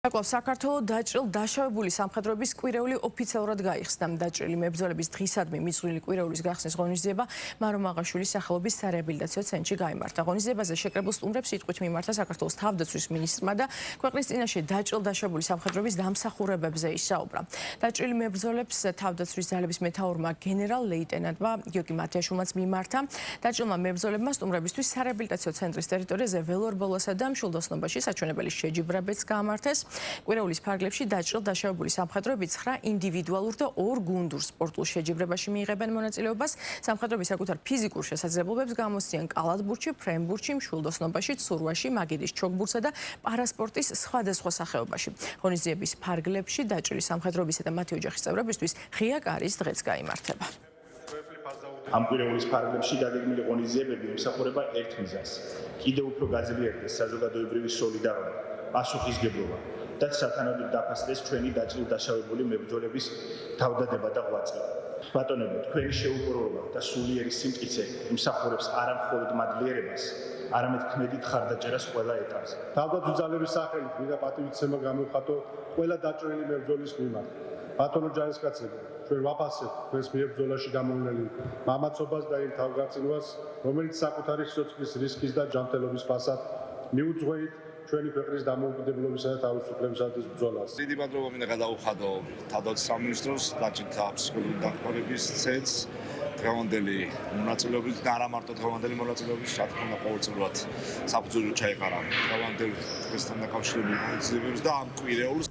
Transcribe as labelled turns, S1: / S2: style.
S1: საქართველოს დაჭრილ-დაშავებული სამხედროების კვირეული ოფიციალურად გაიხსნა. დაჭრილი მებრძოლების დღისადმი მიწვრილი კვირეულის გახსნის ღონისძიება მარო მაღაშვილის სახელობის სარეაბილიტაციო ცენტრში გაიმართა. ღონისძიებაზე შეკრებულ სტუმრებს სიტყვით მიმართა საქართველოს თავდაცვის მინისტრმა და ქვეყნის წინაშე დაჭრილ-დაშავებული სამხედროების დამსახურებებზე ისაუბრა. დაჭრილი მებრძოლებს თავდაცვის ძალების მეთაურმა გენერალ-ლეიტენანტმა გიორგი მათიაშვილმაც მიმართა. დაჭრილმა მებრძოლებმა სტუმრებისთვის სარეაბილიტაციო ცენტრის ტერიტორიაზე ველორბოლოსა და მშვილდოსნობაში საჩვენებელი შეჯიბრებაც გაამართეს. კვირეულის ფარგლებში დაჭრილ-დაშავებული სამხედროები 9 ინდივიდუალურ და 2 გუნდურ სპორტულ შეჯიბრებაში მიიღებენ მონაწილეობას. სამხედროები საკუთარ ფიზიკურ შესაძლებლობებს გამოსციან კალათბურთში, ფრენბურთში, მშვილდოსნობაში, ცურვაში, მაგიდის ჩოგბურთსა და პარასპორტის სხვადასხვა სახეობაში. ღონისძიების ფარგლებში დაჭრილი სამხედროებისა და მათი ოჯახის წევრებისთვის ღია კარის დღეც გაიმართება.
S2: ამ კვირეულის ფარგლებში დაგეგმილი ღონისძიებები ემსახურება ერთ მიზანს: კიდევ უფრო გაძლიერდეს საზოგადოებრივი სოლიდარობა, პასუხისმგებლობა და სათანადოდ დაფასდეს ჩვენი დაჭრილ-დაშავებული მებრძოლების თავდადება და ღვაწლი. ბატონებო, თქვენი შეუპოვრობა და სულიერი სიმტკიცე იმსახურებს არა მხოლოდ მადლიერებას, არამედ ქმედით ხარდაჭერას ყველა ეტაპზე.
S3: თავდაცვის ძალების სახელით მინდა პატივისცემა გამოვხატო ყველა დაჭრილი მებრძოლის მიმართ. ბატონო ჯარისკაცები, ჩვენ ვაფასებთ თქვენს მიებრძოლაში გამოვლენილ მამაცობას და იმ თავგარწინვას, რომელიც საკუთარი სიცოცხლის რისკის და ჯანმრთელობის ფასად მიუძღვეით ჩვენი ქვეყნის დამოუკიდებლობისა და თავისუფლებისათვის ბრძოლას.
S4: დიდი მადლობა მინდა გადაუხადო თავდაცვის სამინისტროს დაჭრილთა ფსიქოლოგიური დახმარების ცენტრს, დღევანდელი მონაწილეობის და არა მარტო დღევანდელი მონაწილეობის, რა თქმა უნდა, ყოველწლიურად საფუძველი ჩაეყარა დღევანდელ დღესთან დაკავშირებულ ღონისძიებებს და ამ კვირეულს